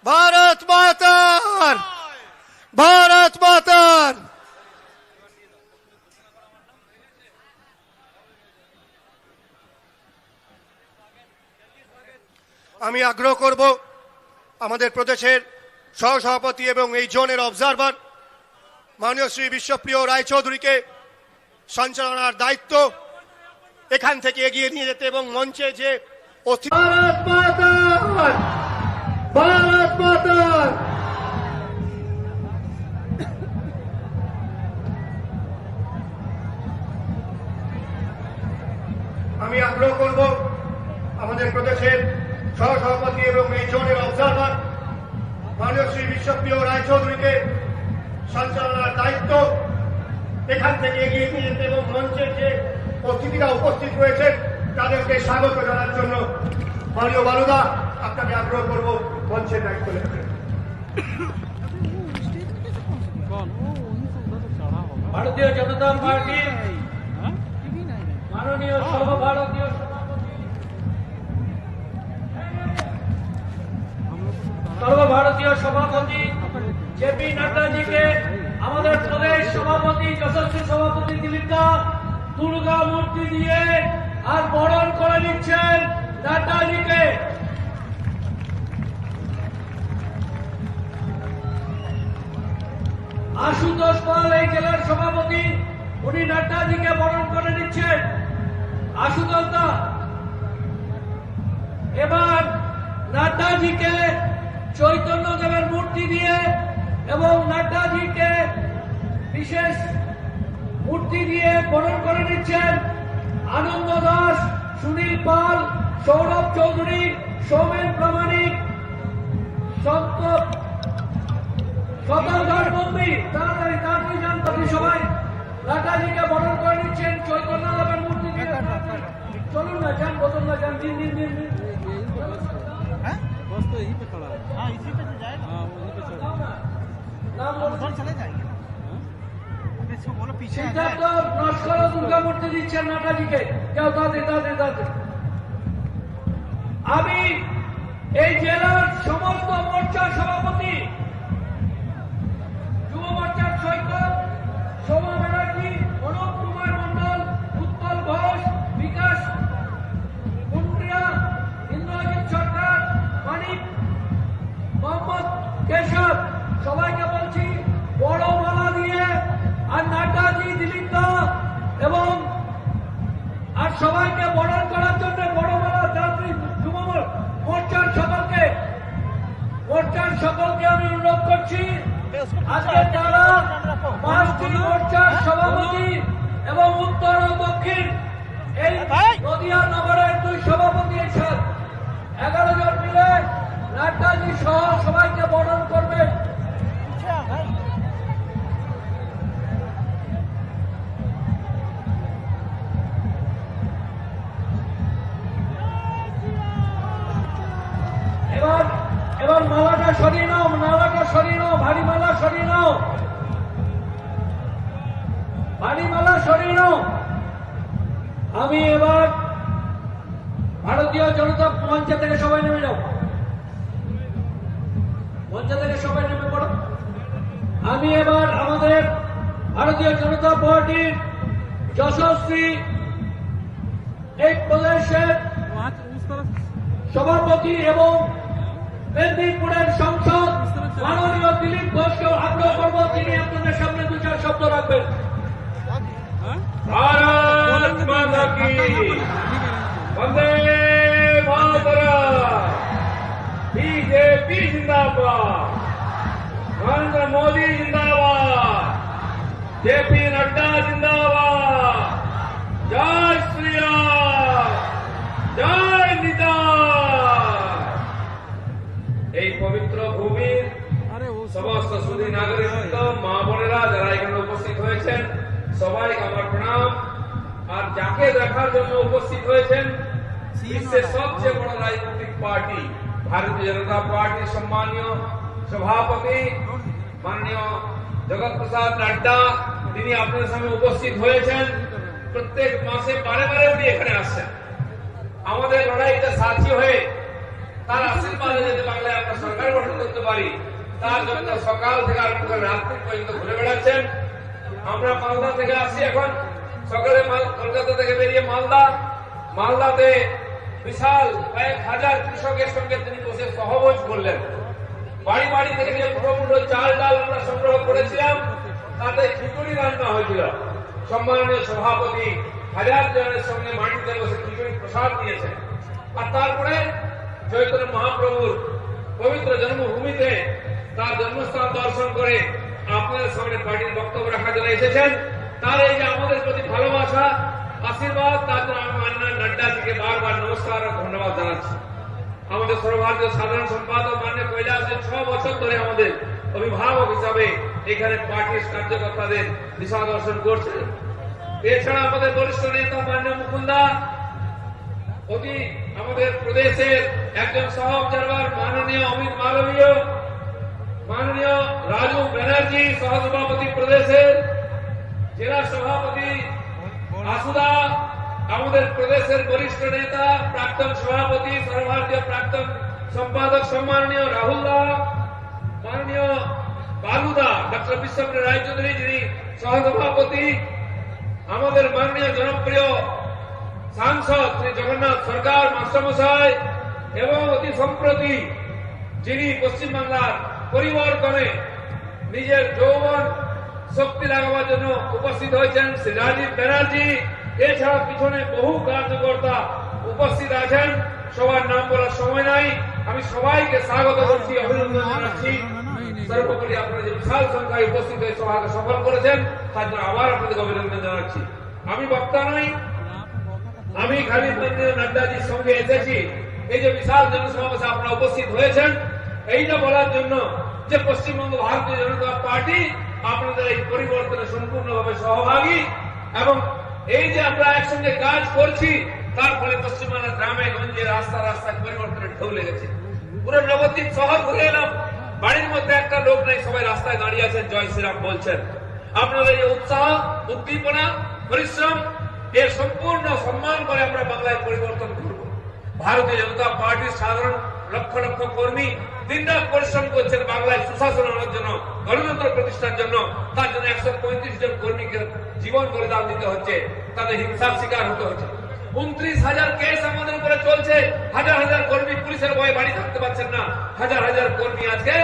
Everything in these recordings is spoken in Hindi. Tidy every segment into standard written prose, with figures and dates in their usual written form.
भारत मातार भारत मातार আমি আগ্রহ করব আমাদের প্রদেশের সহসভাপতি এবং এই জোনের অবজারভার মাননীয় শ্রী বিশ্বপ্রিয় রায়চৌধুরীকে সঞ্চালনার দায়িত্ব এখান থেকে এগিয়ে নিয়ে যেতে এবং মঞ্চে যে ভারত মাতার भारत माता আমি আগ্রহ করব আমাদের প্রদেশের সহসভাপতি এবং এই জোনের অবজারভার মাননীয় শ্রী বিশ্বপ্রিয় রায়চৌধুরীকে সঞ্চালনার দায়িত্ব এখান থেকে এগিয়ে নিয়ে যেতে এবং মঞ্চের যে অতিথিরা উপস্থিত রয়েছেন তাদেরকে স্বাগত জানার জন্য মাননীয় বালুদা আপনাকে আগ্রহ করব মঞ্চের দায়িত্ব নেবেন। ভারতীয় জনতা পার্টির মাননীয় সর্বভারতীয় সভাপতি জেপি নাড্ডাজিকে আমাদের প্রদেশ সভাপতি যশস্বী সভাপতি দিলীপ দা দুর্গা মূর্তি দিয়ে আর বরণ করে নিচ্ছেন নাড্ডাজিকে। আশুতোষ পাল এই জেলার সভাপতি, উনি নাড্ডাজিকে বরণ করে নিচ্ছেন। আশুতোষ দা এবার নাড্ডাজিকে চৈতন্য দেবের মূর্তি দিয়ে এবং নাড্ডাজিকে বিশেষ মূর্তি দিয়ে বরণ করে নিচ্ছেন আনন্দ দাস, সুনীল পাল, সৌরভ চৌধুরী, সৌমেন প্রামাণিক, সতর্কার বন্দী। তাড়াতাড়ি তাড়াতাড়ি যান, আপনি সবাই নাড্ডাজিকে বরণ করে নিচ্ছেন চৈতন্য দেবের মূর্তি দিয়ে। চলুন না, যান, বোতল না, যান, দিন দিন দিন দিন। बस तो यहीं पे खड़ा है। हाँ इसी पे से जाएगा। हाँ वहीं पे चल। नाम उधर चले जाएंगे ना। अब इसको बोलो पीछे आ সিদ্ধার্থ जाए। নস্কর দুর্গা মূর্তি দিচ্ছেন নাড্ডাজিকে। যাও তাতে তাতে তাতে। আমি এই জেলার সমস্ত মোর্চার সভাপতি, যুব মোর্চার সৈকত, শোভা ব্যানার্জি, অনুপ কুমার মন্ডল, উৎপল ঘোষ, বিকাশ কুন্ড্রিয়া, ইন্দ্রজিৎ সরকার, মানিক, মোহাম্মদ কেশব, সবাইকে বলছি বড় মালা দিয়ে আর নাড্ডাজি, দিলীপ দা এবং আর সবাইকে বরণ করার জন্য বড় মালা যাত্রী যুব মোর্চার সকলকে আমি অনুরোধ করছি। আজকে তারা 5টি মোর্চার সভাপতি এবং উত্তর ও দক্ষিণ এই নদিয়া নগরের 2 সভাপতি এসে 11 জন মিলে নাড্ডাজি সহ সবাইকে বরণ করবেন। এবার মালাটা সরিয়ে নাও, মালাটা সরিয়ে নাও, ভারী মালা সরিয়ে নাও, ভারী মালা সরিয়ে নাও। আমি এবার ভারতীয় জনতা মঞ্চ থেকে সবাই নেমে যাও, মঞ্চ থেকে সবাই নেমে পড়ো। আমি এবার আমাদের ভারতীয় জনতা পার্টির যশস্বী এই প্রদেশের সভাপতি এবং মেদিনীপুরের সংসদ মাননীয় দিলীপ ঘোষকে আগ্রহ করব, তিনি আপনাদের সামনে 2-4 শব্দ রাখবেন। ভারত মাতা কি বন্দে মাতরম, বিজেপি জিন্দাবাদ, নরেন্দ্র মোदी जिंदाबाद, जेपी नड्डा जिंदाबाद, जय श्री राम, जय निताय। এই পবিত্র ভূমির সমস্ত সুধী নাগরিক, মা বোনেরা যারা এখানে উপস্থিত হয়েছেন, সবাইকে আমার প্রণাম। আর যাকে দেখার জন্য উপস্থিত হয়েছেন বিশ্বের সবচেয়ে বড় রাজনৈতিক পার্টি ভারতীয় জনতা পার্টির সম্মানীয় সভাপতি মাননীয় জগৎ প্রসাদ নাড্ডা, তিনি আপনাদের সামনে উপস্থিত হয়েছেন। প্রত্যেক মাসে বারে বারে উনি এখানে আসছেন। আমাদের লড়াইটা সাথী হয়ে তার আশীর্বাদে যাতে বাংলায় আমরা সরকার গঠন করতে পারি, তার জন্য সকাল থেকে আরম্ভ করে রাত্রি পর্যন্ত ঘুরে বেড়াচ্ছেন। আমরা মালদা থেকে আসছি, এখন সকালে কলকাতা থেকে বেরিয়ে মালদাতে বিশাল কয়েক হাজার কৃষকের সঙ্গে তিনি বসে সহভোজ করলেন। বাড়ি বাড়ি থেকে যে মুঠো চাল ডাল আমরা সংগ্রহ করেছিলাম, তাতে খিচুড়ি রান্না হয়েছিল। সম্মানীয় সভাপতি হাজার জনের সঙ্গে মাটিতে বসে খিচুড়ি প্রসাদ দিয়েছেন। আর তারপরে চৈতন্য মহাপ্রভুর পবিত্র জন্মভূমিতে তার জন্মস্থান দর্শন করে আপনাদের সামনে পার্টির বক্তব্য রাখার জন্য এসেছেন। তার এই যে আমাদের প্রতি ভালোবাসা, আশীর্বাদ, তার জন্য আমি মাননীয় নাড্ডাজিকে বারবার নমস্কার ও ধন্যবাদ জানাচ্ছি। আমাদের সর্বভারতীয় সাধারণ সম্পাদক মাননীয় কৈলাসের 6 বছর ধরে আমাদের অভিভাবক হিসাবে এখানে পার্টির কার্যকর্তাদের দিশা দর্শন করছেন। এছাড়া আমাদের বরিষ্ঠ নেতা মাননীয় মুকুন্দা, অতি আমাদের প্রদেশের একজন সহ অবজারভার মাননীয় অমিত মালবীয়, মাননীয় রাজু ব্যানার্জি সহসভাপতি প্রদেশের, জেলা সভাপতি আসুদা, আমাদের প্রদেশের বরিষ্ঠ নেতা প্রাক্তন সভাপতি সর্বভারতীয় প্রাক্তন সম্পাদক সম্মানীয় রাহুল দা, মাননীয় বালুদা ডক্টর বিশ্বপ্রিয় রায়চৌধুরী যিনি সহসভাপতি, আমাদের মাননীয় জনপ্রিয় সাংসদ শ্রী জগন্নাথ সরকার মাস্টারমশাই, এবং অতি সম্প্রতি যিনি পশ্চিমবাংলার পরিবর্তনে নিজের যৌবন শক্তি লাগাবার জন্য উপস্থিত হয়েছেন শ্রী রাজীব ব্যানার্জি। এছাড়া পিছনে বহু কার্যকর্তা উপস্থিত আছেন, সবার নাম বলার সময় নাই। আমি সবাইকে স্বাগত করছি, অভিনন্দন জানাচ্ছি। সর্বোপরি আপনারা যে বিশাল সংখ্যায় উপস্থিত হয়ে সভাকে সফল করেছেন, তার জন্য আবার আপনাদের অভিনন্দন জানাচ্ছি। আমি বক্তা নই, আমি খালি মাননীয় নাড্ডাজির সঙ্গে এসেছি এই যে বিশাল জনসমাবেশে আপনারা উপস্থিত হয়েছেন, এইটা বলার জন্য যে পশ্চিমবঙ্গ ভারতীয় জনতা পার্টি আপনাদের এই পরিবর্তনে সম্পূর্ণভাবে সহভাগী, এবং এই যে আমরা একসঙ্গে কাজ করছি তার ফলে পশ্চিমবাংলার গ্রামে গঞ্জে রাস্তায় পরিবর্তনের ঢেউ লেগেছে। পুরো নবদ্বীপ শহর ঘুরে এলাম, বাড়ির মধ্যে একটা লোক নেই, সবাই রাস্তায় দাঁড়িয়ে আছেন, জয় শ্রীরাম বলছেন। আপনাদের এই উৎসাহ, উদ্দীপনা, পরিশ্রম এর সম্পূর্ণ সম্মান করে আমরা বাংলায় পরিবর্তন করব। ভারতীয় জনতা পার্টির সাধারণ লক্ষ লক্ষ কর্মী দিনরাত পরিশ্রম করছেন বাংলায় সুশাসন আনার জন্য, গণতন্ত্র প্রতিষ্ঠার জন্য। তার জন্য 135 জন কর্মীকে জীবন বলিদান দিতে হচ্ছে, তাদের হিংসার শিকার হতে হচ্ছে। 29,000 কেস আমাদের উপরে চলছে, হাজার হাজার কর্মী পুলিশের ভয়ে বাড়ি থাকতে পারছেন না, হাজার হাজার কর্মী আজকে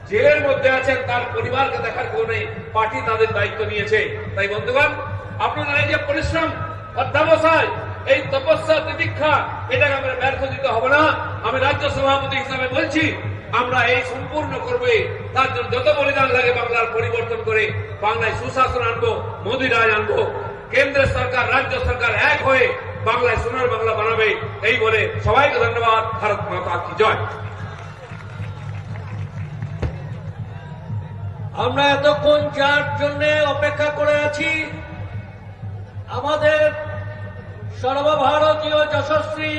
জেলের মধ্যে আছেন, তার পরিবারকে দেখার কেউ নেই, পার্টি তাদের দায়িত্ব নিয়েছে। তাই বন্ধুগণ, আপনাদের এই যে পরিশ্রম, অধ্যাবসায়, এই তপস্যা, তিতিক্ষা, এটাকে আমরা ব্যর্থ দিতে হবে না। আমি রাজ্য সভাপতি হিসাবে বলছি, আমরা এই সম্পূর্ণ করবে। তার জন্য যত বলিদান লাগে বাংলার পরিবর্তন করে বাংলায় সুশাসন আনবো, মোদী রাজ আনবো। কেন্দ্র সরকার, রাজ্য সরকার এক হয়ে বাংলায় সোনার বাংলা বানাবে। এই বলে সবাইকে ধন্যবাদ। ভারত মাতা কি জয়। আমরা এতক্ষণ যার জন্য অপেক্ষা করে আছি, আমাদের সর্বভারতীয় যশস্বী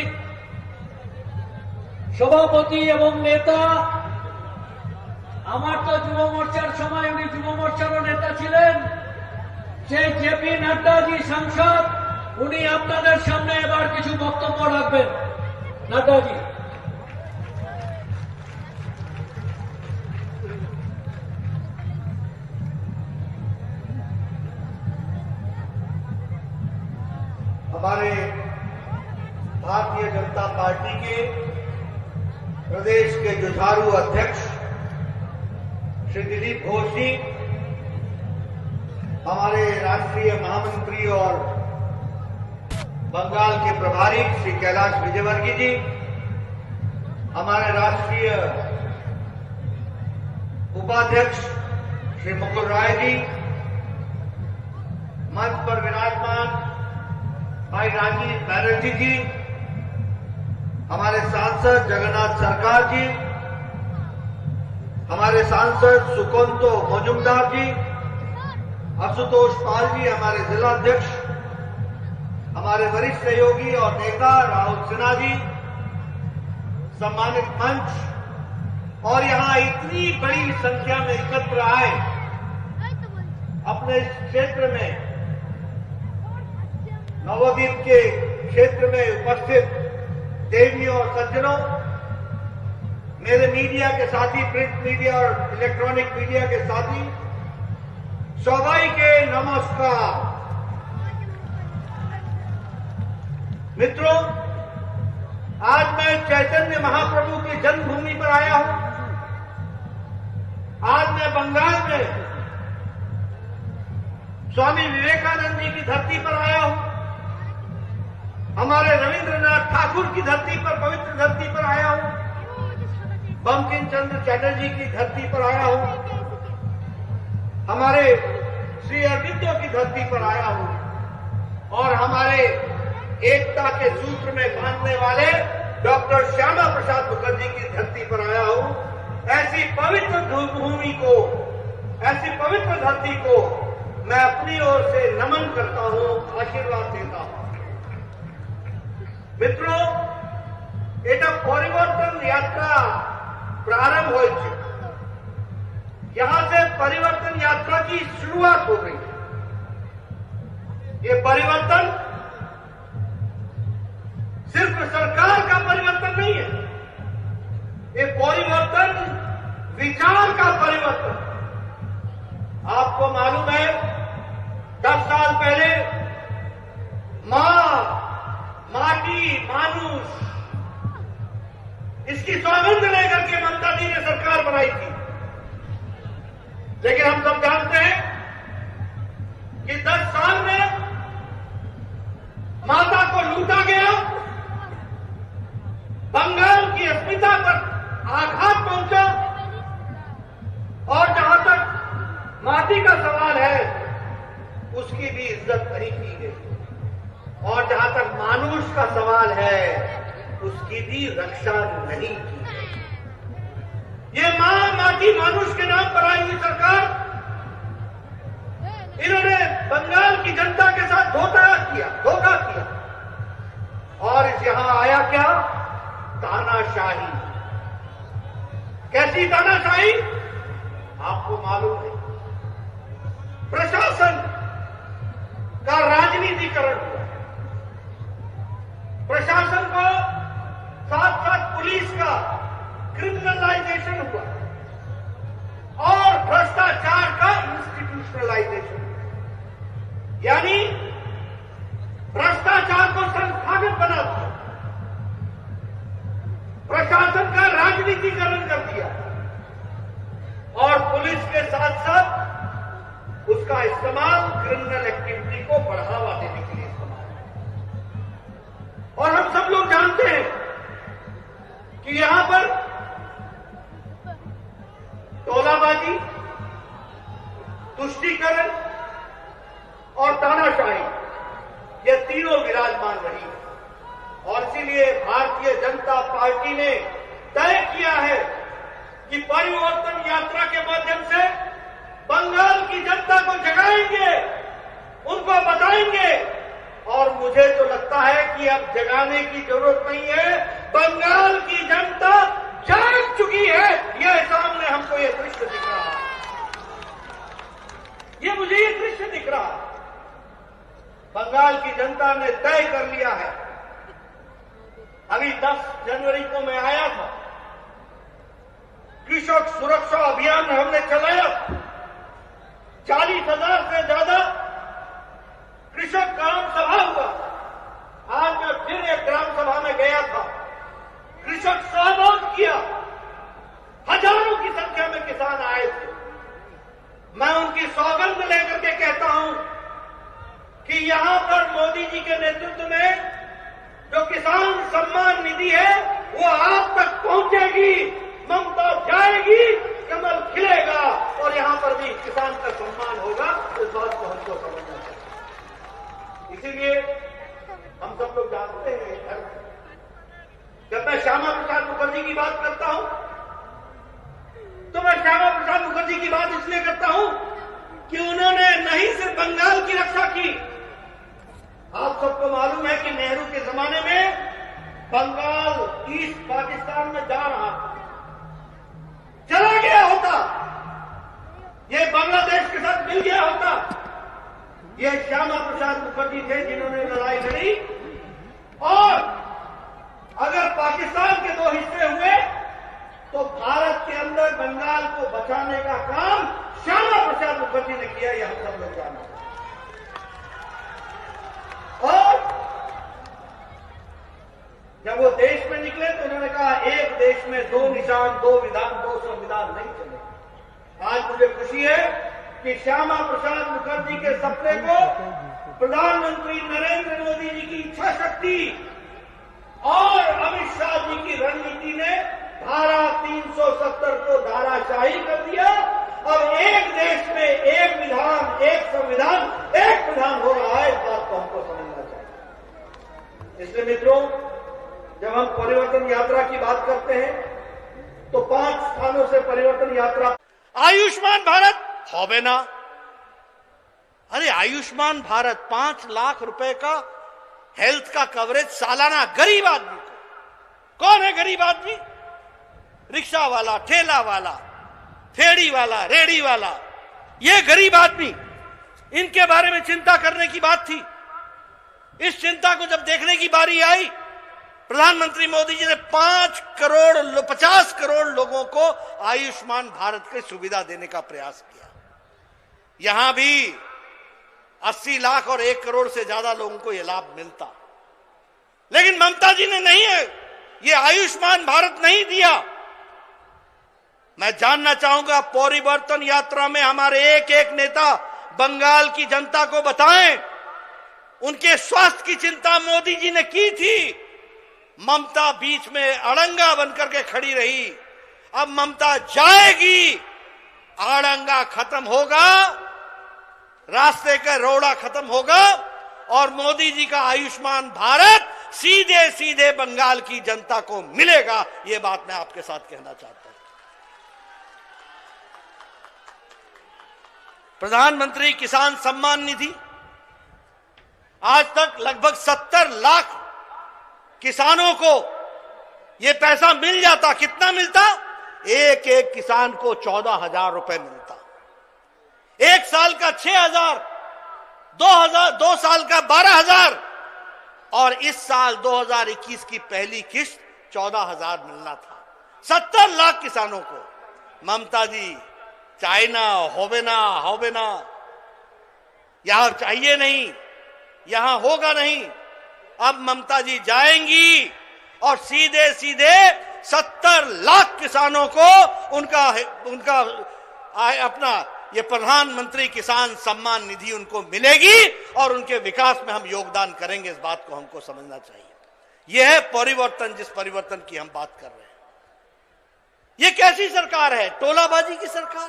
সভাপতি এবং নেতা, আমার তো যুব মোর্চার সময় উনি যুব মোর্চারও নেতা ছিলেন, সেই জেপি নাড্ডাজি সাংসদ, উনি আপনাদের সামনে এবার কিছু বক্তব্য রাখবেন। নাড্ডাজি। हमारे भारतीय जनता पार्टी के प्रदेश के जुझारू अध्यक्ष श्री दिलीप घोष जी, हमारे राष्ट्रीय महामंत्री और बंगाल के प्रभारी श्री कैलाश विजयवर्गीय जी, हमारे राष्ट्रीय उपाध्यक्ष श्री मुकुल राय जी, मंच पर विराजमान भाई राजीव बैनर्जी जी, हमारे सांसद जगन्नाथ सरकार जी, हमारे सांसद सुकंतो मजुमदार जी, आशुतोष पाल जी, हमारे जिला अध्यक्ष, हमारे वरिष्ठ सहयोगी और नेता राहुल सिन्हा जी, सम्मानित मंच और यहां इतनी बड़ी संख्या में एकत्र आए अपने क्षेत्र में, नवद्वीप के क्षेत्र में उपस्थित देवियों और सज्जनों, मेरे मीडिया के साथी, प्रिंट मीडिया और इलेक्ट्रॉनिक मीडिया के साथी, सबाई के नमस्कार। मित्रों, आज मैं चैतन्य महाप्रभु की जन्मभूमि पर आया हूं। आज मैं बंगाल में स्वामी विवेकानंद जी की धरती पर आया हूं। हमारे रविंद्रनाथ ठाकुर की धरती पर, पवित्र धरती पर आया हूं। बंकिम चंद्र चटर्जी की धरती पर आया हूं। हमारे श्री अरबिंदो की धरती पर आया हूं और हमारे एकता के सूत्र में बांधने वाले डॉक्टर श्यामा प्रसाद मुखर्जी की धरती पर आया हूं। ऐसी पवित्र भूमि को, ऐसी पवित्र धरती को मैं अपनी ओर से नमन करता हूं, आशीर्वाद देता हूं। मित्रों, এটা परिवर्तन यात्रा प्रारंभ हो चुकी। यहां से परिवर्तन यात्रा की शुरुआत हो गई। ये परिवर्तन सिर्फ सरकार का परिवर्तन नहीं है, ये परिवर्तन विचार का परिवर्तन। आपको मालूम है, 10 साल पहले मां, माटी, मानुष, इसकी सौगंध लेकर के ममता जी ने सरकार बनाई थी। लेकिन हम सब जानते हैं कि 10 साल में माता को लूटा गया, बंगाल की अस्मिता पर आघात पहुंचा और जहां तक माटी का सवाल है उसकी भी इज्जत नहीं की गई और जहां तक मानुष का सवाल है उसकी भी रक्षा नहीं की गई। ये मां, माटी, मानुष के नाम पर आई हुई सरकार, इन्होंने बंगाल की जनता के साथ धोखा किया और इस यहां आया क्या? तानाशाही। कैसी तानाशाही? आपको मालूम है, प्रशासन का राजनीतिकरण हुआ, प्रशासन को साथ साथ पुलिस का क्रिमिनलाइजेशन हुआ और भ्रष्टाचार का इंस्टीट्यूशनलाइजेशन, यानी भ्रष्टाचार को संस्थागत बना दिया, प्रशासन का राजनीतिकरण कर दिया और पुलिस के साथ साथ उसका इस्तेमाल क्रिमिनल एक्टिविटी को बढ़ावा देने के लिए इस्तेमाल। और हम सब लोग जानते हैं कि यहां पर तोलाबाजी, तुष्टीकरण और तानाशाही, ये तीनों विराजमान रही है और इसीलिए भारतीय जनता पार्टी ने तय किया है कि परिवर्तन यात्रा के माध्यम से बंगाल की जनता को जगाएंगे, उनको बताएंगे और मुझे तो लगता है कि अब जगाने की जरूरत नहीं है, बंगाल की जनता जाग चुकी है। यह सामने हमको ये दृश्य दिख रहा है, मुझे ये दृश्य दिख रहा है। बंगाल की जनता ने तय कर लिया है। अभी 10 जनवरी को मैं आया था, कृषक सुरक्षा अभियान हमने चलाया, 40,000 से ज्यादा कृषक ग्राम सभा हुआ। आज मैं फिर एक ग्राम सभा में गया था, कृषक सहभाग किया, हजारों की संख्या में किसान आए थे। मैं उनकी सौगंध लेकर के कहता हूं कि यहां पर मोदी जी के नेतृत्व में जो किसान सम्मान निधि है वो आप तक पहुंचेगी, ममता जाएगी, कमल खिलेगा और यहां पर भी किसान का सम्मान होगा। इस बात को हमको समझना चाहिए। इसीलिए हम सब लोग जानते हैं, जब मैं श्यामा प्रसाद मुखर्जी की बात करता हूं तो मैं श्यामा प्रसाद मुखर्जी की बात इसलिए करता हूं कि उन्होंने नहीं सिर्फ बंगाल की रक्षा की। आप सबको मालूम है कि नेहरू के जमाने में बंगाल ईस्ट पाकिस्तान में जा रहा था, चला गया होता, ये बांग्लादेश के साथ मिल गया होता। ये श्यामा प्रसाद मुखर्जी थे जिन्होंने लड़ाई लड़ी और अगर पाकिस्तान के 2 हिस्से हुए तो जब वो देश में निकले तो उन्होंने कहा एक देश में दो निशान, दो विधान, दो संविधान नहीं चले। आज मुझे खुशी है कि श्यामा प्रसाद मुखर्जी के सपने को प्रधानमंत्री नरेंद्र मोदी जी की इच्छा शक्ति और अमित शाह जी की रणनीति ने धारा 370 को धाराशाही कर दिया और एक देश में एक विधान, एक संविधान, एक प्रधान हो रहा है। इस बात को हमको समझना चाहिए। इसलिए मित्रों, जब हम परिवर्तन यात्रा की बात करते हैं तो 5 स्थानों से परिवर्तन यात्रा। आयुष्मान भारत होबे ना। अरे आयुष्मान भारत 5 लाख रुपए का हेल्थ का कवरेज सालाना गरीब आदमी को। कौन है गरीब आदमी? रिक्शा वाला, ठेला वाला, फेड़ी वाला, रेड़ी वाला, ये गरीब आदमी। इनके बारे में चिंता करने की बात थी। इस चिंता को जब देखने की बारी आई, प्रधानमंत्री मोदी जी ने 50 करोड़ लोगों को आयुष्मान भारत की सुविधा देने का प्रयास किया। यहां भी 80 लाख और 1 करोड़ से ज्यादा लोगों को यह लाभ मिलता, लेकिन ममता जी ने नहीं है, ये आयुष्मान भारत नहीं दिया। मैं जानना चाहूंगा परिवर्तन यात्रा में हमारे एक एक नेता बंगाल की जनता को बताएं, उनके स्वास्थ्य की चिंता मोदी जी ने की थी। ममता बीच में अड़ंगा बनकर के खड़ी रही। अब ममता जाएगी, अड़ंगा खत्म होगा, रास्ते का रोड़ा खत्म होगा और मोदी जी का आयुष्मान भारत सीधे सीधे बंगाल की जनता को मिलेगा। यह बात मैं आपके साथ कहना चाहता हूं। प्रधानमंत्री किसान सम्मान निधि, आज तक लगभग 70 लाख किसानों को यह पैसा मिल जाता। कितना मिलता? एक एक किसान को 14,000 रुपए मिलता। एक साल का 6,000, 2 साल का 12,000 और इस साल 2021 की पहली किस्त 14,000 मिलना था 70 लाख किसानों को। ममता जी चाइना होवे ना, यहां चाहिए नहीं, यहां होगा नहीं। अब ममता जी जाएंगी और सीधे सीधे 70 लाख किसानों को उनका अपना ये प्रधानमंत्री किसान सम्मान निधि उनको मिलेगी और उनके विकास में हम योगदान करेंगे। इस बात को हमको समझना चाहिए। यह है परिवर्तन, जिस परिवर्तन की हम बात कर रहे हैं। यह कैसी सरकार है? टोलाबाजी की सरकार,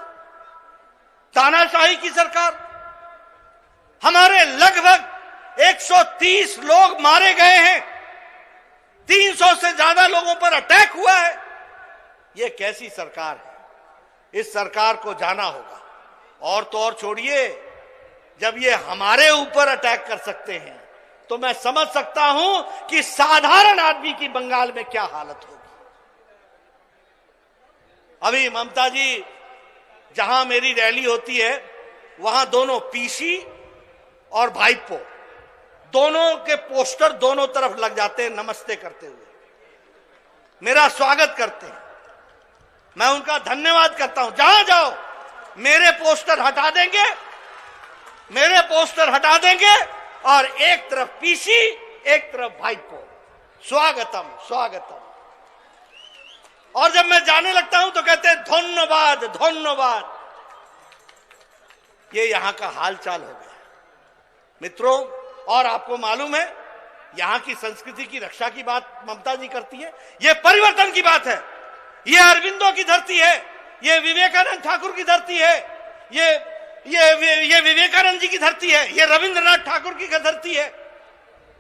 तानाशाही की सरकार। हमारे लगभग 130 लोग मारे गए हैं, 300 से ज्यादा लोगों पर अटैक हुआ है। यह कैसी सरकार है? इस सरकार को जाना होगा। और तो और छोड़िए, जब ये हमारे ऊपर अटैक कर सकते हैं तो मैं समझ सकता हूं कि साधारण आदमी की बंगाल में क्या हालत होगी। अभी ममता जी जहां मेरी रैली होती है वहां दोनों पीसी और भाईपो दोनों के पोस्टर दोनों तरफ लग जाते हैं, नमस्ते करते हुए मेरा स्वागत करते हैं। मैं उनका धन्यवाद करता हूं। जहां जाओ मेरे पोस्टर हटा देंगे और एक तरफ पीसी, एक तरफ भाईपो, स्वागतम स्वागतम। और जब मैं जाने लगता हूं तो कहते हैं धन्यवाद धन्यवाद। ये यहां का हालचाल हो गया मित्रों। और आपको मालूम है, यहां की संस्कृति की रक्षा की बात ममता जी करती है। यह परिवर्तन की बात है। यह अरविंदो की धरती है, यह विवेकानंद ठाकुर की धरती है, ये विवेकानंद जी की धरती है, यह रविंद्रनाथ ठाकुर की धरती है,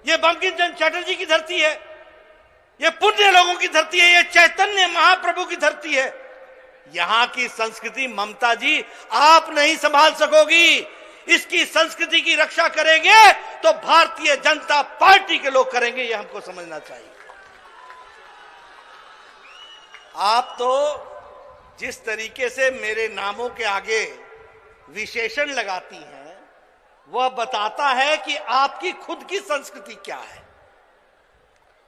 यह बंकिम चंद्र चटर्जी की धरती है, यह पुण्य लोगों की धरती है, यह चैतन्य महाप्रभु की धरती है। यहां की संस्कृति ममता जी आप नहीं संभाल सकोगी। इसकी संस्कृति की रक्षा करेंगे तो भारतीय जनता पार्टी के लोग करेंगे। यह हमको समझना चाहिए। आप तो जिस तरीके से मेरे नामों के आगे विशेषण लगाती हैं, वह बताता है कि आपकी खुद की संस्कृति क्या है।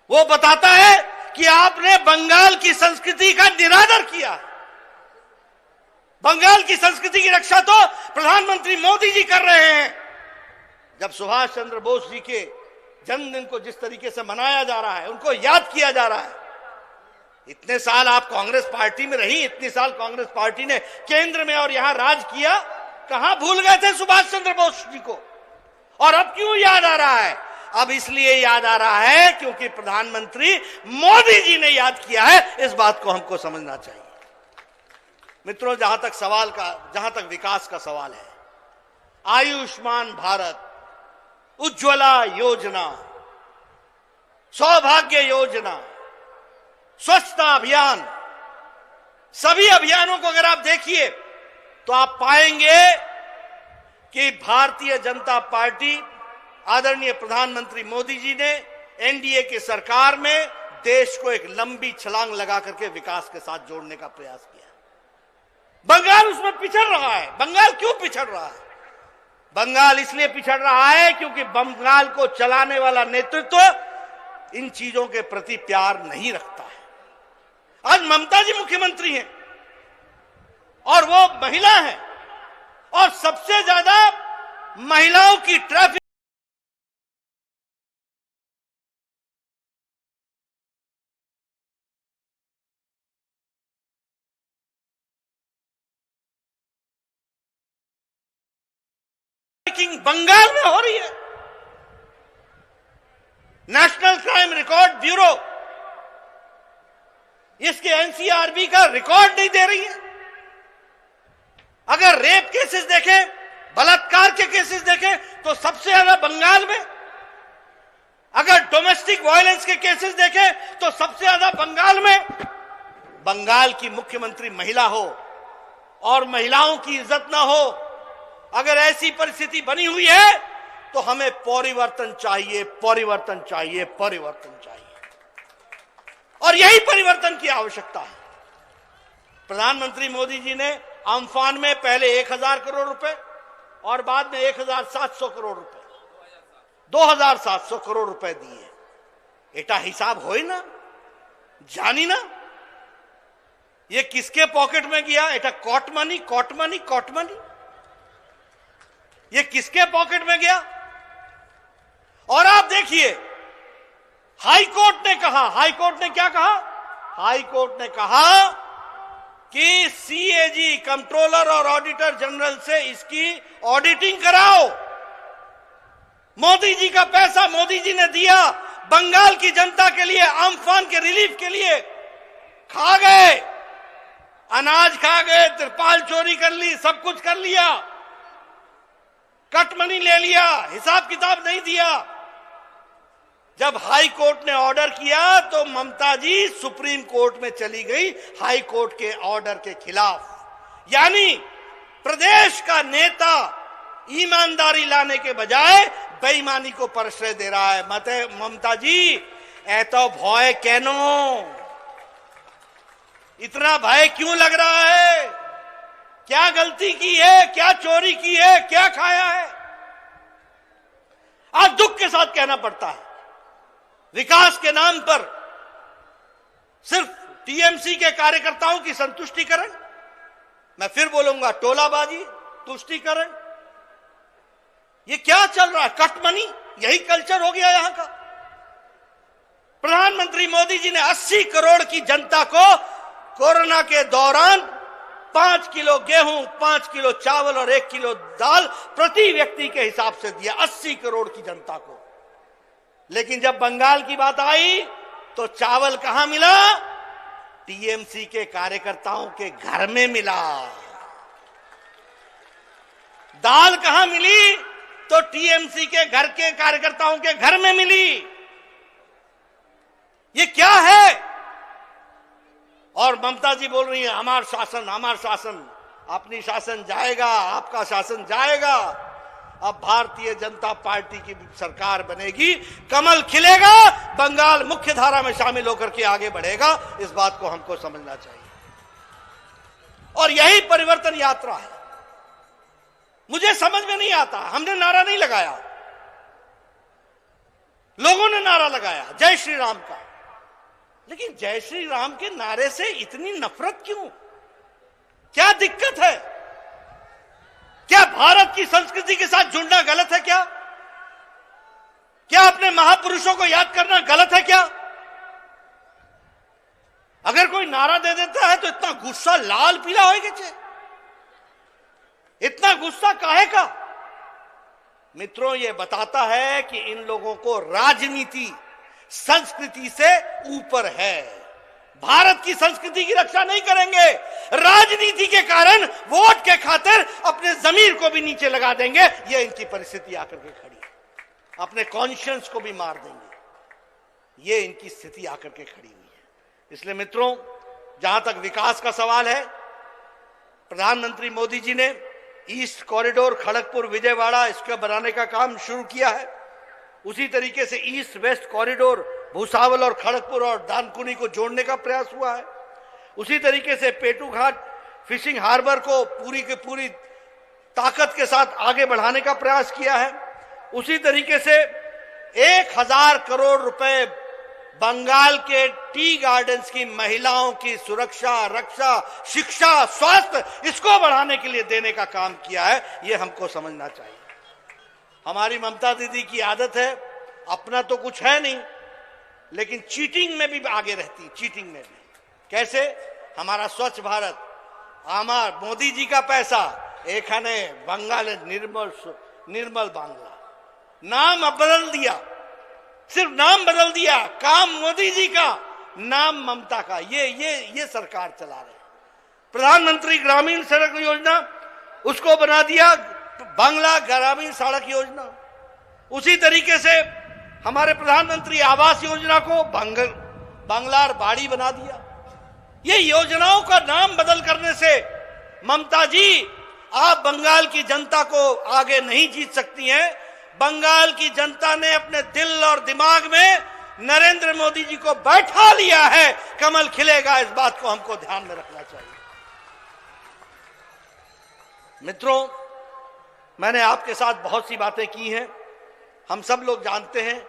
वो बताता है कि आपने बंगाल की संस्कृति का निरादर किया। बंगाल की संस्कृति की रक्षा तो प्रधानमंत्री मोदी जी कर रहे हैं। जब सुभाष चंद्र बोस जी के जन्मदिन को जिस तरीके से मनाया जा रहा है, उनको याद किया जा रहा है। इतने साल आप कांग्रेस पार्टी में रही, इतने साल कांग्रेस पार्टी ने केंद्र में और यहां राज किया, कहां भूल गए थे सुभाष चंद्र बोस जी को? और अब क्यों याद आ रहा है? अब इसलिए याद आ रहा है क्योंकि प्रधानमंत्री मोदी जी ने याद किया है। इस बात को हमको समझना चाहिए। मित्रों, जहां तक विकास का सवाल है, आयुष्मान भारत, उज्ज्वला योजना, सौभाग्य योजना, स्वच्छता अभियान, सभी अभियानों को अगर आप देखिए तो आप पाएंगे कि भारतीय जनता पार्टी, आदरणीय प्रधानमंत्री मोदी जी ने एनडीए की सरकार में देश को एक लंबी छलांग लगा करके विकास के साथ जोड़ने का प्रयास किया। बंगाल उसमें पिछड़ रहा है। बंगाल क्यों पिछड़ रहा है? बंगाल इसलिए पिछड़ रहा है क्योंकि बंगाल को चलाने वाला नेतृत्व इन चीजों के प्रति प्यार नहीं रखता है। आज ममता जी मुख्यमंत्री हैं और वो महिला है, और सबसे ज्यादा महिलाओं की ट्रैफिक बंगाल में हो रही है। नेशनल क्राइम रिकॉर्ड ब्यूरो इसके एनसीआरबी का रिकॉर्ड नहीं दे रही है। अगर रेप केसेस देखें, बलात्कार के केसेस देखें तो सबसे ज्यादा बंगाल में। अगर डोमेस्टिक वायलेंस के केसेस देखें तो सबसे ज्यादा बंगाल में। बंगाल की मुख्यमंत्री महिला हो और महिलाओं की इज्जत ना हो, अगर ऐसी परिस्थिति बनी हुई है तो हमें परिवर्तन चाहिए, परिवर्तन चाहिए, परिवर्तन चाहिए। और यही परिवर्तन की आवश्यकता है। प्रधानमंत्री मोदी जी ने अम्फान में पहले 1000 करोड़ रुपए और बाद में 1700 करोड़ रुपए, 2700 करोड़ रुपए दिए। एटा हिसाब होई ना, जानी ना ये किसके पॉकेट में गया? एटा कॉट मनी, कॉट मनी, कॉट मनी। ये किसके पॉकेट में गया? और आप देखिए, हाई कोर्ट ने कहा, हाई कोर्ट ने क्या कहा? हाई कोर्ट ने कहा कि सीएजी, कंट्रोलर और ऑडिटर जनरल से इसकी ऑडिटिंग कराओ। मोदी जी का पैसा मोदी जी ने दिया बंगाल की जनता के लिए, अम्फान के रिलीफ के लिए। खा गए, अनाज खा गए, तिरपाल चोरी कर ली, सब कुछ कर लिया, कट मनी ले लिया, हिसाब किताब नहीं दिया। जब हाई कोर्ट ने ऑर्डर किया तो ममता जी सुप्रीम कोर्ट में चली गई हाई कोर्ट के ऑर्डर के खिलाफ। यानी प्रदेश का नेता ईमानदारी लाने के बजाय बेईमानी को प्रश्रय दे रहा है। ममता जी, ए तो भय कैनो, इतना भय क्यों लग रहा है? क्या गलती की है? क्या चोरी की है? क्या खाया है? आज दुख के साथ कहना पड़ता है, विकास के नाम पर सिर्फ टीएमसी के कार्यकर्ताओं की संतुष्टिकरण, मैं फिर बोलूंगा टोलाबाजी, तुष्टिकरण, ये क्या चल रहा है? कट मनी, यही कल्चर हो गया यहां का। प्रधानमंत्री मोदी जी ने 80 करोड़ की जनता को कोरोना के दौरान 5 किलो गेहूं, 5 किलो चावल और 1 किलो दाल प्रति व्यक्ति के हिसाब से दिया, 80 करोड़ की जनता को। लेकिन जब बंगाल की बात आई तो चावल कहां मिला? टीएमसी के कार्यकर्ताओं के घर में मिला। दाल कहां मिली? तो टीएमसी के घर के कार्यकर्ताओं के घर में मिली। ये क्या है? और ममता जी बोल रही है हमार शासन, हमार शासन। अपनी शासन जाएगा, आपका शासन जाएगा। अब भारतीय जनता पार्टी की सरकार बनेगी, कमल खिलेगा, बंगाल मुख्य धारा में शामिल होकर के आगे बढ़ेगा। इस बात को हमको समझना चाहिए और यही परिवर्तन यात्रा है। मुझे समझ में नहीं आता, हमने नारा नहीं लगाया, लोगों ने नारा लगाया जय श्री राम का। लेकिन जय श्री राम के नारे से इतनी नफरत क्यों? क्या दिक्कत है? क्या भारत की संस्कृति के साथ जुड़ना गलत है क्या? क्या अपने महापुरुषों को याद करना गलत है क्या? अगर कोई नारा दे देता है तो इतना गुस्सा लाल पीला होएगा चे? इतना गुस्सा काहे का? मित्रों, यह बताता है कि इन लोगों को राजनीति संस्कृति से ऊपर है। भारत की संस्कृति की रक्षा नहीं करेंगे, राजनीति के कारण वोट के खातिर अपने जमीर को भी नीचे लगा देंगे। यह इनकी परिस्थिति आकर के खड़ी है। अपने कॉन्शियंस को भी मार देंगे। यह इनकी स्थिति आकर के खड़ी हुई है। इसलिए मित्रों, जहां तक विकास का सवाल है, प्रधानमंत्री मोदी जी ने ईस्ट कॉरिडोर खड़गपुर विजयवाड़ा इसका बनाने का काम शुरू किया है। उसी तरीके से ईस्ट वेस्ट कॉरिडोर भूसावल और खड़गपुर और दानकुनी को जोड़ने का प्रयास हुआ है। उसी तरीके से पेटू घाट फिशिंग हार्बर को पूरी की पूरी ताकत के साथ आगे बढ़ाने का प्रयास किया है। उसी तरीके से 1000 करोड़ रुपए बंगाल के टी गार्डन्स की महिलाओं की सुरक्षा, रक्षा, शिक्षा, स्वास्थ्य, इसको बढ़ाने के लिए देने का काम किया है। यह हमको समझना चाहिए। हमारी ममता दीदी की आदत है, अपना तो कुछ है नहीं, लेकिन चीटिंग में भी आगे रहती है। चीटिंग में भी कैसे? हमारा स्वच्छ भारत, हमारा मोदी जी का पैसा, एक है बंगाल निर्मल बांग्ला, नाम अब बदल दिया, सिर्फ नाम बदल दिया, काम मोदी जी का, नाम ममता का। ये सरकार चला रहे। प्रधानमंत्री ग्रामीण सड़क योजना, उसको बना दिया बांग्ला ग्रामीण सड़क योजना। उसी तरीके से हमारे प्रधानमंत्री आवास योजना को बांग्लार बाड़ी बना दिया। ये योजनाओं का नाम बदल करने से ममता जी, आप बंगाल की जनता को आगे नहीं जीत सकती हैं। बंगाल की जनता ने अपने दिल और दिमाग में नरेंद्र मोदी जी को बैठा लिया है। कमल खिलेगा, इस बात को हमको ध्यान में रखना चाहिए। मित्रों, मैंने आपके साथ बहुत सी बातें की हैं। हम सब लोग जानते हैं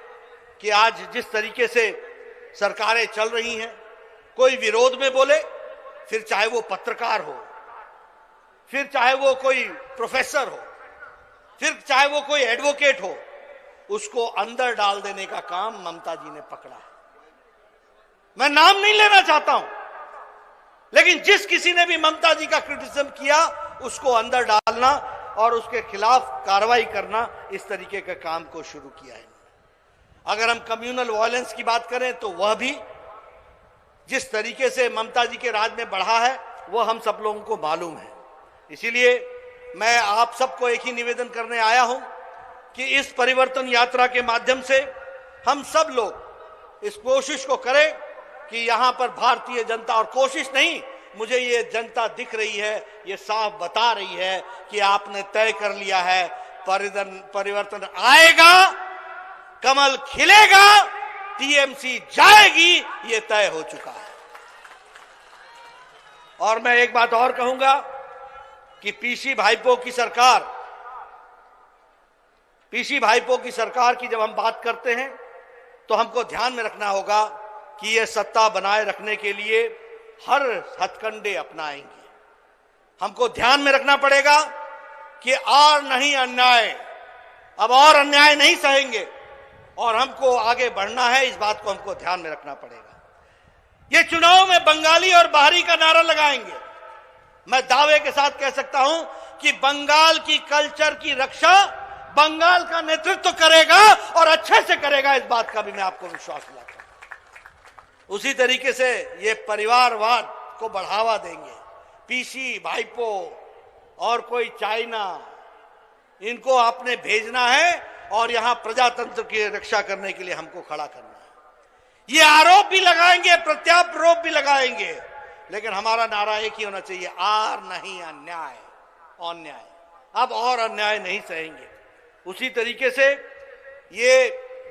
कि आज जिस तरीके से सरकारें चल रही हैं, कोई विरोध में बोले, फिर चाहे वो पत्रकार हो, फिर चाहे वो कोई प्रोफेसर हो, फिर चाहे वो कोई एडवोकेट हो, उसको अंदर डाल देने का काम ममता जी ने पकड़ा है। मैं नाम नहीं लेना चाहता हूं, लेकिन जिस किसी ने भी ममता जी का क्रिटिसिज्म किया, उसको अंदर डालना और उसके खिलाफ कार्रवाई करना, इस तरीके के काम को शुरू किया है। अगर हम कम्युनल वायलेंस की बात करें तो वह भी जिस तरीके से ममता जी के राज में बढ़ा है, वह हम सब लोगों को मालूम है। इसीलिए मैं आप सबको एक ही निवेदन करने आया हूं कि इस परिवर्तन यात्रा के माध्यम से हम सब लोग इस कोशिश को करें कि यहां पर भारतीय जनता, और कोशिश नहीं, मुझे ये जनता दिख रही है, ये साफ बता रही है कि आपने तय कर लिया है, परिवर्तन आएगा, कमल खिलेगा, टीएमसी जाएगी, ये तय हो चुका है। और मैं एक बात और कहूंगा कि पीसी भाइपो की सरकार की जब हम बात करते हैं तो हमको ध्यान में रखना होगा कि ये सत्ता बनाए रखने के लिए हर हथकंडे अपनाएंगे। हमको ध्यान में रखना पड़ेगा कि और नहीं अन्याय, अब और अन्याय नहीं सहेंगे और हमको आगे बढ़ना है। इस बात को हमको ध्यान में रखना पड़ेगा। ये चुनाव में बंगाली और बाहरी का नारा लगाएंगे। मैं दावे के साथ कह सकता हूं कि बंगाल की कल्चर की रक्षा बंगाल का नेतृत्व करेगा और अच्छे से करेगा। इस बात का भी मैं आपको विश्वास दिलाता हूं। उसी तरीके से ये परिवारवाद को बढ़ावा देंगे। पीसी भाइपो और कोई चाइना, इनको आपने भेजना है और यहां प्रजातंत्र की रक्षा करने के लिए हमको खड़ा करना है। ये आरोप भी लगाएंगे, प्रत्यारोप भी लगाएंगे, लेकिन हमारा नारा एक ही होना चाहिए, आर नहीं अन्याय, अन्याय। अब और अन्याय नहीं सहेंगे। उसी तरीके से ये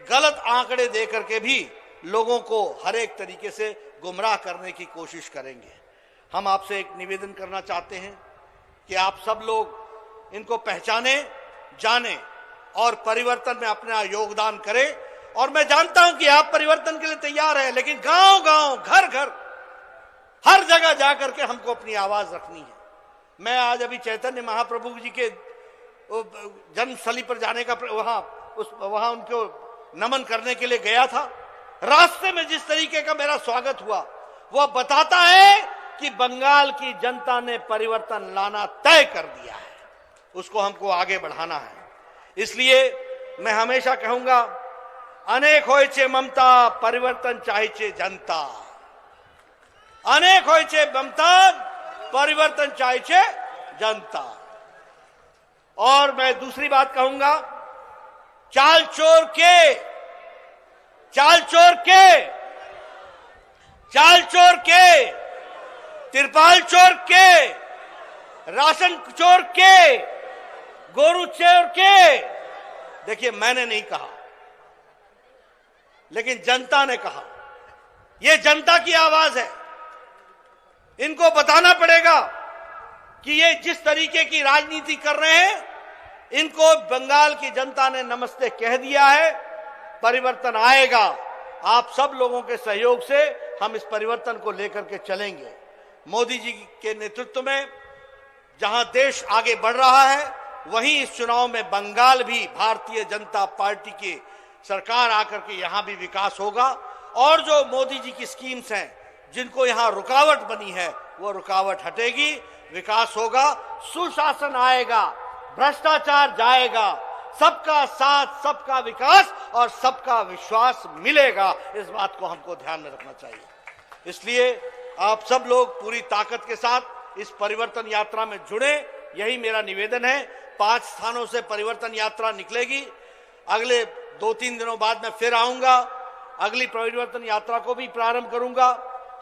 गलत आंकड़े देकर के भी लोगों को हर एक तरीके से गुमराह करने की कोशिश करेंगे। हम आपसे एक निवेदन करना चाहते हैं कि आप सब लोग इनको पहचाने, जाने और परिवर्तन में अपना योगदान करें। और मैं जानता हूं कि आप परिवर्तन के लिए तैयार हैं, लेकिन गांव-गांव, घर-घर, हर जगह जाकर के हमको अपनी आवाज रखनी है। मैं आज अभी चैतन्य महाप्रभु जी के जन्मस्थली पर जाने का वहां उनको नमन करने के लिए गया था। रास्ते में जिस तरीके का मेरा स्वागत हुआ वह बताता है कि बंगाल की जनता ने परिवर्तन लाना तय कर दिया है, उसको हमको आगे बढ़ाना है। इसलिए मैं हमेशा कहूंगा, अनेक होय छे ममता, परिवर्तन चाहे छे जनता। अनेक होय छे ममता, परिवर्तन चाहे छे जनता। और मैं दूसरी बात कहूंगा, चाल चोर के, तिरपाल चोर के, राशन चोर के, गोरू चोर के, देखिए मैंने नहीं कहा, लेकिन जनता ने कहा। यह जनता की आवाज है। इनको बताना पड़ेगा कि ये जिस तरीके की राजनीति कर रहे हैं, इनको बंगाल की जनता ने नमस्ते कह दिया है। परिवर्तन आएगा। आप सब लोगों के सहयोग से हम इस परिवर्तन को लेकर के चलेंगे। मोदी जी के नेतृत्व में जहां देश आगे बढ़ रहा है, वहीं इस चुनाव में बंगाल भी भारतीय जनता पार्टी की सरकार आकर के यहां भी विकास होगा। और जो मोदी जी की स्कीम्स हैं, जिनको यहां रुकावट बनी है, वो रुकावट हटेगी, विकास होगा, सुशासन आएगा, भ्रष्टाचार जाएगा, सबका साथ, सबका विकास और सबका विश्वास मिलेगा। इस बात को हमको ध्यान में रखना चाहिए। इसलिए आप सब लोग पूरी ताकत के साथ इस परिवर्तन यात्रा में जुड़े, यही मेरा निवेदन है। 5 स्थानों से परिवर्तन यात्रा निकलेगी। अगले 2-3 दिनों बाद मैं फिर आऊंगा, अगली परिवर्तन यात्रा को भी प्रारंभ करूंगा।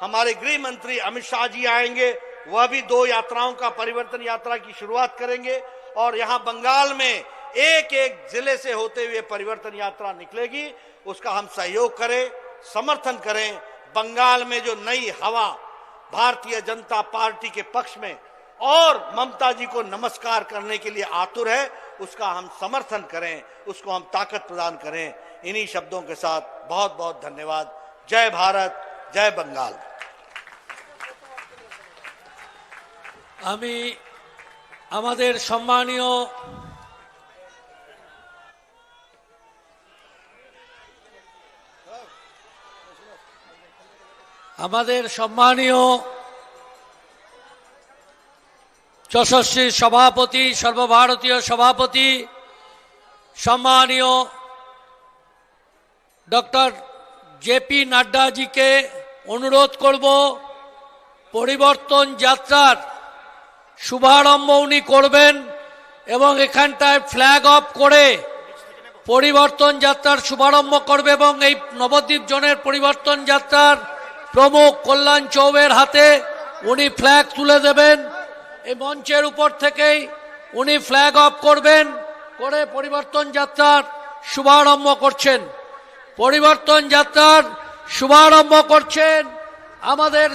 हमारे गृह मंत्री अमित शाह जी आएंगे, वह भी 2 यात्राओं का परिवर्तन यात्रा की शुरुआत करेंगे। और यहां बंगाल में एक एक जिले से होते हुए परिवर्तन यात्रा निकलेगी। उसका हम सहयोग करें, समर्थन करें। बंगाल में जो नई हवा भारतीय जनता पार्टी के पक्ष में और ममता जी को नमस्कार करने के लिए आतुर है, उसका हम समर्थन करें, उसको हम ताकत प्रदान करें। इन्हीं शब्दों के साथ बहुत बहुत धन्यवाद। जय भारत, जय बंगाल। আমি আমাদের সম্মানীয় যশস্বী সভাপতি, সর্বভারতীয় সভাপতি, সম্মানীয় ডক্টর জেপি নাড্ডা জিকে অনুরোধ করব, পরিবর্তন যাত্রার শুভারম্ভ উনি করবেন এবং এখানটায় ফ্ল্যাগ অফ করে পরিবর্তন যাত্রার শুভারম্ভ করবে এবং এই নবদ্বীপ জোনের পরিবর্তন যাত্রার প্রমুখ কল্যাণ চৌবের হাতে উনি ফ্ল্যাগ তুলে দেবেন। এই মঞ্চের উপর থেকেই উনি ফ্ল্যাগ অফ করবেন, করে পরিবর্তন যাত্রার শুভারম্ভ করছেন। পরিবর্তন যাত্রার শুভারম্ভ করছেন আমাদের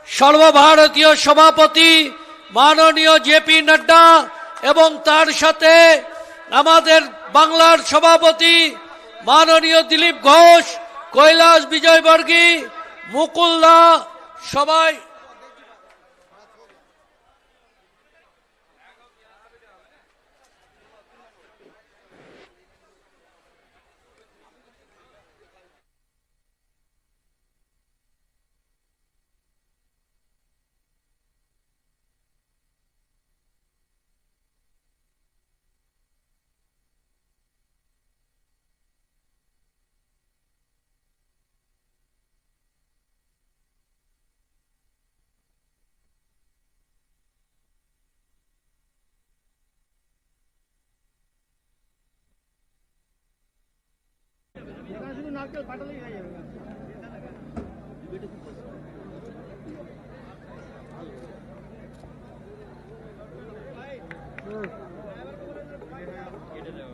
সর্বভারতীয় সভাপতি মাননীয় জেপি নাড্ডা এবং তার সাথে আমাদের বাংলার সভাপতি মাননীয় দিলীপ ঘোষ, কৈলাস বিজয়বর্গী, মুকুলদা, সবাই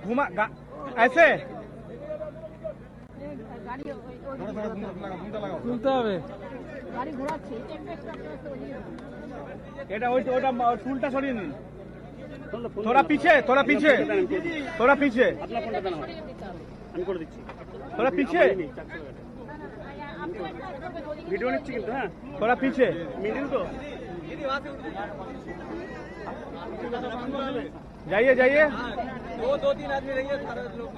घुमा ऐसे তুলতে হবে। এটা ওটা টুলটা সরিয়ে নিন। थोड़ा पीछे, थोड़ा पीछे, थोड़ा पीछे, थोड़ा पीछे, वीडियो निচ্ছি কিন্তু হ্যাঁ, थोड़ा पीछे मिडिल तो जाइए जाइए। 2-3 आदमी रहिए, सारे लोग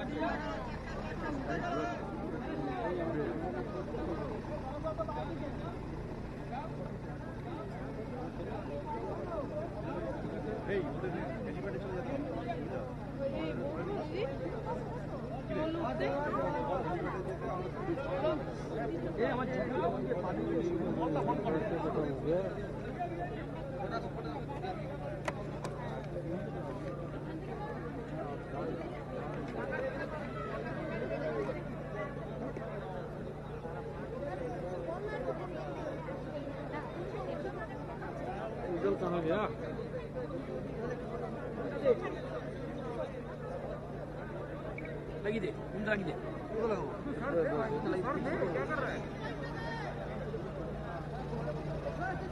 उज्जवल कहाँ गया? लगी दे, लगी दे।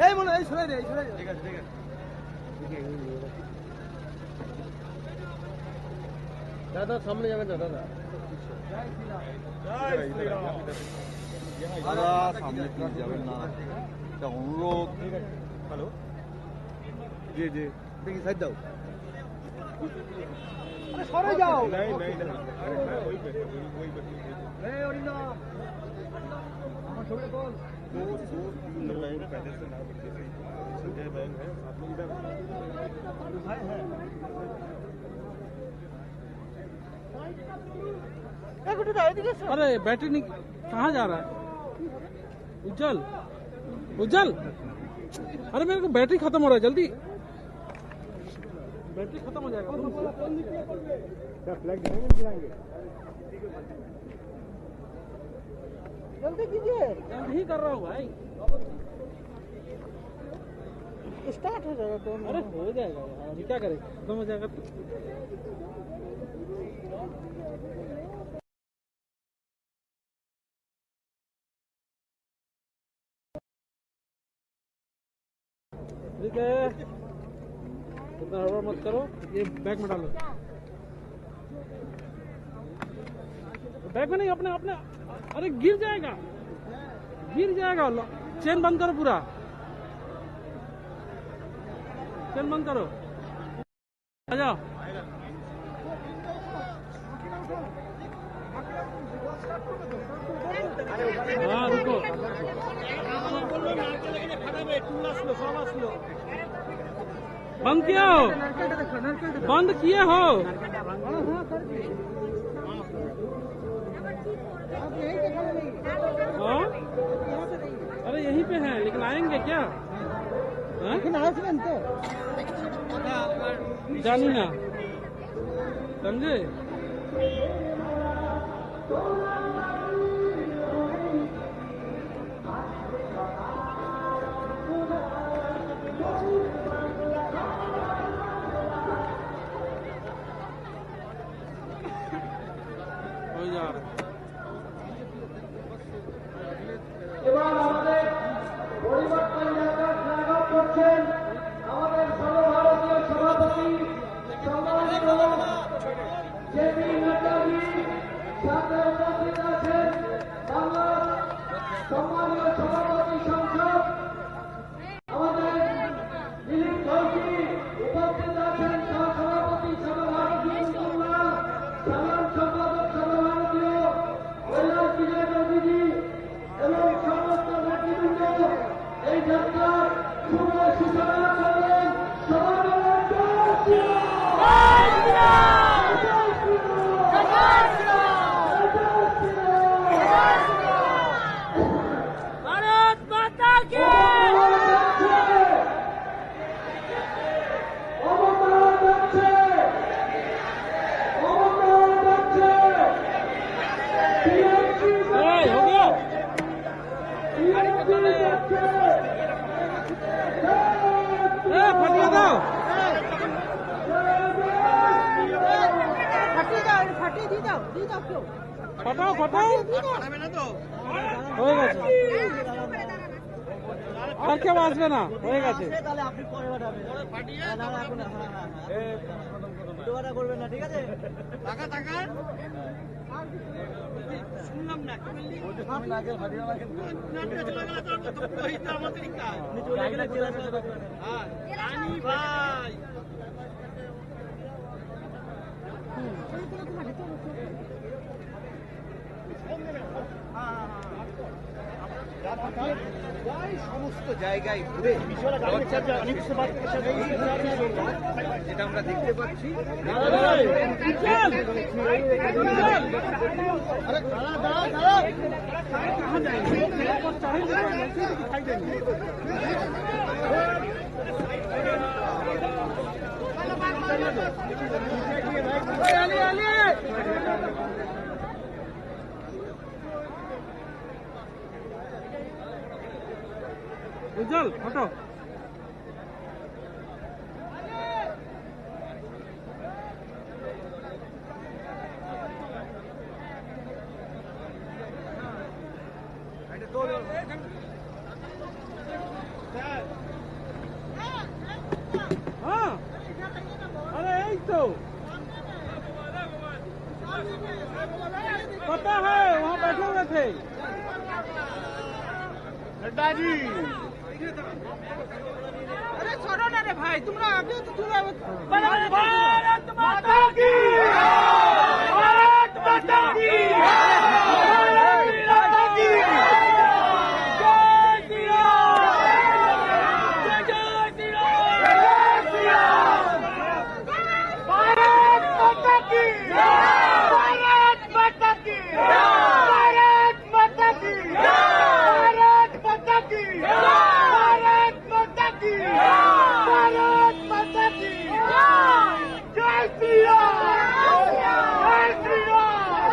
এই বলো, এই সরে দে, এই সরে দে। ঠিক আছে, ঠিক আছে। দাদা সামনে যাবেন না দাদা। দাদা সামনে প্লিজ যাবেন না, এটা অনুরোধ। হ্যালো, জি জি, দেখি সাইড দাও। আরে সরে যাও। नहीं नहीं नहीं, वही पे ए ओरिना আমার ছবি কল। दो तीन लाइन पहले से ना बढ़ जैसे संजय बहन है, आप लोग इधर भाई है। अरे बैटरी नहीं, कहाँ जा रहा है उज्जवल? उज्जवल, अरे मेरे को बैटरी खत्म हो रहा है, जल्दी बैटरी खत्म हो जाएगा। फ्लैग गिराएंगे, जल्दी कीजिए। जल्दी ही कर रहा हूँ भाई, स्टार्ट हो जाएगा तो। अरे हो जाएगा यार, अभी क्या करें, खत्म हो जाएगा तो। ठीक है, इतना हवा मत करो, ये बैग में डालो। बैग में नहीं, अपने अपने। अरे गिर जाएगा, गिर जाएगा। चेन बंद करो, पूरा चेन बंद करो। आ जाओ। हाँ रुको, बंद किया हो, बंद किए हो। हाँ, अरे यहीं पे हैं, लेकिन आएंगे क्या? जानी ना, समझे? এবার আমাদের পরিবর্তন যাত্রা ফ্ল্যাগ অফ করছেন আমাদের সর্বভারতীয় সভাপতি সম্মানিত জেপি নাড্ডাজি, সাথে উপস্থিত আছেন বাংলার সম্মানীয় সভাপতি সংসদ আমাদের দিলীপ ঘোষজি, উপস্থিত আছেন সহসভাপতি সর্বভারতীয় মুসলমান সাধারণ সম্পাদক সর্বভারতীয় কৈলাস বিজয় নদীজি এবং সমস্ত নেতৃবৃন্দ এই যাত্রার শুভ সূচনা করবেন। भारत माता की हो गया। फटिया दो, फटाओ फटाओ, হয়ে গেছে। আর কেউ আসবে না, হয়ে গেছে। করবেন না, ঠিক আছে? টাকা টাকা শুনলাম না, ভাই সমস্ত জায়গায় ঘুরে যেটা আমরা দেখতে পাচ্ছি उज्जवल हटो हाँ अरे यही तो पता है वहाँ बैठे हुए थे नड्डा जी अरे छोड़ो ना रे भाई तुम लोग आगे तो भारत माता की भारत माता की भारत माता की जय श्री राम जय श्री राम भारत माता की भारत माता की भारत माता की भारत माता की भारत माता की भारत माता की जय श्री राम जय श्री राम जय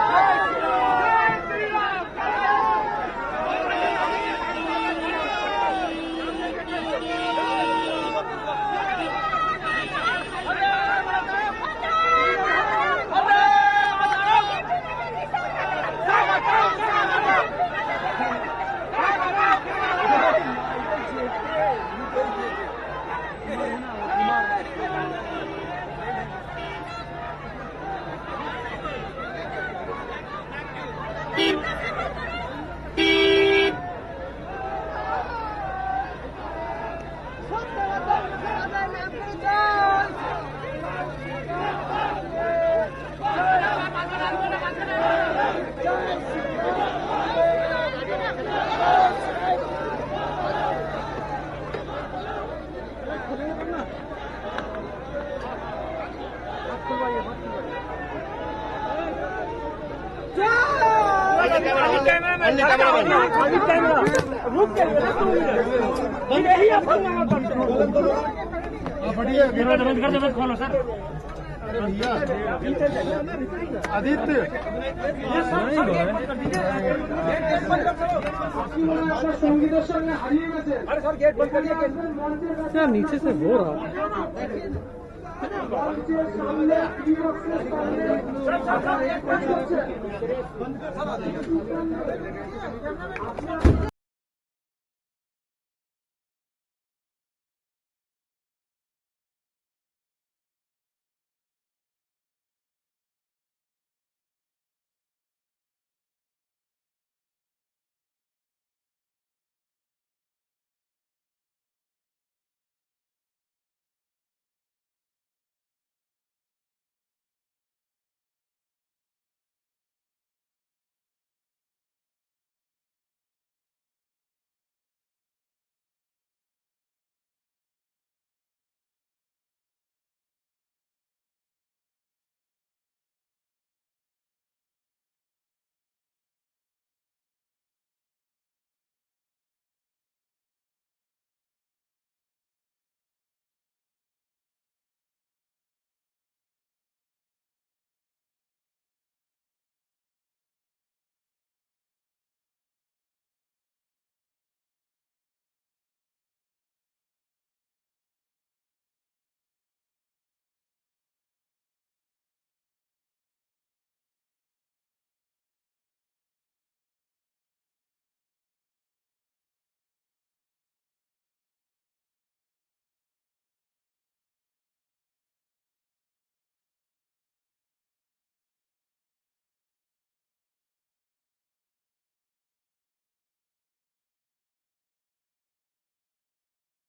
श्री नीचे से हो रहा